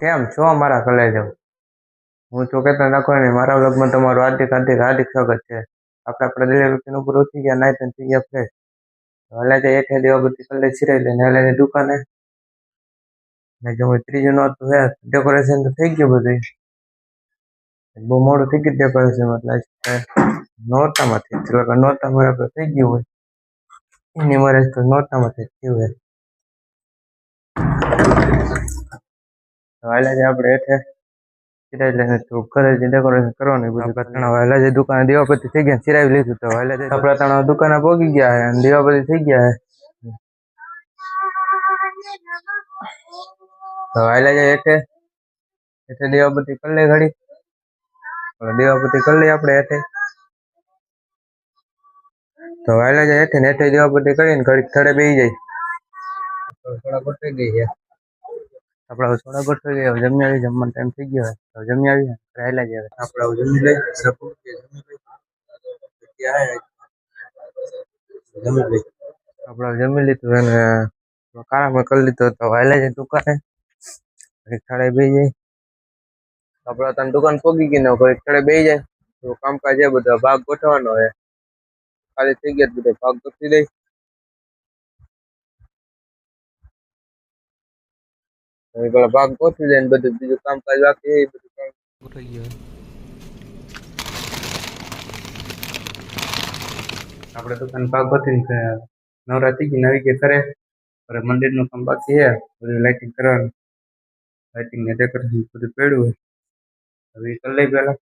કેમ છો મારા કલેજો? હું ચોકેતન રાખવાની મારા વ્લોગમાં તમારું હાર્દિક હાર્દિક હાર્દિક સ્વાગત છે. આપણા ડેલી રૂટીન ઉપર ઉઠી ગયા, નાઈ ધોઈને થઈ ગયા ફ્રેશ. હાલે છે એક દીવાબત્તી કલે સિરાઈ લઈને હાલે દુકાને. ને જો ત્રીજું નોરતું હે, ડેકોરેશન તો થઈ ગયું બધું. બહુ મોડું થઈ ગયું ડેકોરેશન, એટલે નોરતામાંથી નોરતામાં આપણે થઈ ગયું હોય એની મારે તો નોરતામાંથી થયું હોય. હાલે છે આપણે હેઠે સિરાઈ લઈને તો ઘરે જે ડેકોરેશન કરવાનું બધું ત્રણ હાલે છે. દુકાને દીવાબત્તી થઈ ગયા, સિરાવી લીધું તો હાલે છે આપણે ત્રણ દુકાને પહોંચી ગયા હે અને દીવાબત્તી થઈ ગયા હે. તો હાલે છે હેઠે દીવાબત્તી કરી લઈ ઘડી, દીવાબત્તી કરી લઈ આપણે હેઠે. તો હાલે છે હેઠે ને હેઠે દીવાબત્તી કરીને ઘડીક થડે બેસી જાય. થોડા ગોઠવાઈ ગઈ છે આપણે, થોડા ગોઠવાઈ ગયા. જમી આવી, જમવાનો ટાઈમ થઈ ગયો હોય તો જમી આવી હાલે છે આપણે જમી લઈ. આપણે જમી લીધું અને કારામાં કરી લીધો તો હાલે છે દુકાને થડે બેસી જાય. આપણે તને દુકાન પોગી ગઈ ને ઘડીક થડે બેસી જાય તો કામકાજ એ બધો ભાગ ગોઠવાનો હોય. ખાલી થઈ ગયા બધો ભાગ ગોઠવી દઈ. ભાગ ગોઠવી દે ને બધું બીજું કામકાજ બાકી એ બધું કામ ગોઠવાઈ ગયું. આપણે દુકાન ભાગ ગોઠવીને નવરાત્રી ગઈ નવી ગયા કરે. મંદિરનું કામ બાકી છે, બધું લાઇટિંગ કરવાનું. લાઇટિંગ ને ડેકોરેશન બધું પડ્યું હોય હવે એ કરી લઈ પેલા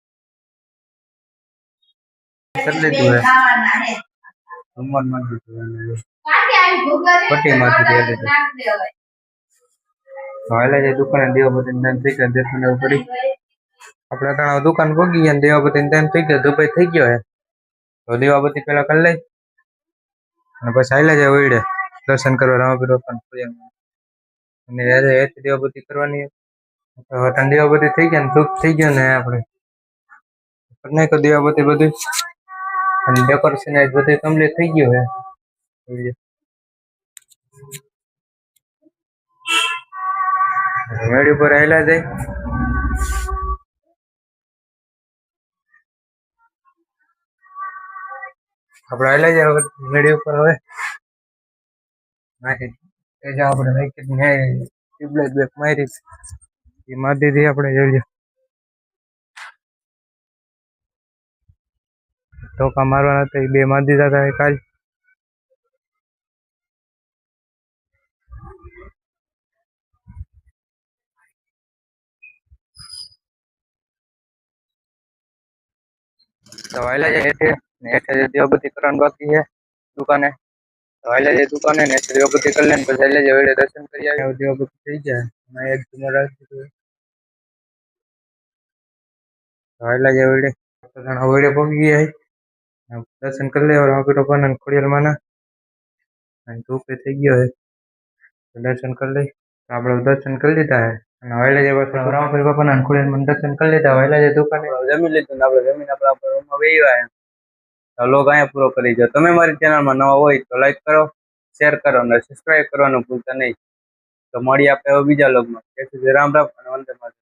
કરી લીધું હોય. જમવાનું માંગી દીધું, પટ્ટી માંગી દીધી. હાલે છે દુકાને દીવાબત્તી ટાઈમ થઈ ગયો, દર્શન એવું કરી આપણે ત્યાં દુકાન પગી ગયા. દીવાબત્તી ટાઈમ થઈ ગયો, દુબઈ થઈ ગયો હે તો દીવાબત્તી પેલા કરી લઈ અને પછી હાલે જાય ઓઈડે દર્શન કરવા રામાપીર બાપાના. અને એક દીવાબત્તી કરવાની દીવાબત્તી થઈ ગયા ને ધૂપ થઈ ગયો ને આપણે નાખો દીવાબત્તી બધું અને ડેકોરેશન બધું કમ્પ્લીટ થઈ ગયું હે. મેળી ઉપર આવેલા જાય આપણે આવેલા જાય મેળી ઉપર. હવે નાખી આપણે ટ્યુબલાઇટ બેક મારી એ મારી દીધી આપણે જોઈએ. ટોકા મારવાના હતા એ બે મારી દીધા હતા કાલ. તો હાલે છે હેઠે દીવાબત્તી કરવાનું બાકી છે દુકાને. તો હાલે છે દુકાને ને દીવાબત્તી કરી લે પછી હાલે છે દર્શન કરી આવે. દીવાબત્તી થઈ જાય એક ઝુમર રાખી દીધું. હાલે છે હોળે પહોંચી ગયા. દર્શન કરી લે રામાપીર બાપાના ખોડિયાર માના અને ધૂપ થઈ ગયો હે. દર્શન કરી લઈ આપણે દર્શન કરી લીધા હે અને હાલે છે રામાપીર બાપાના ખોડિયાર માના દર્શન કરી લીધા. હાલે છે દુકાને જમી લીધું ને આપણે જમીન આપણે રૂમમાં બેસી આવ્યા. લોગ અહીંયા પૂરો કરી દો. તમે મારી ચેનલમાં નવા હોય તો લાઈક કરો, શેર કરો અને સબસ્ક્રાઈબ કરવાનું ભૂલતા નહીં. તો મળીએ આપણે બીજા લોગમાં. રામ રામ અને વંદે માતરમ.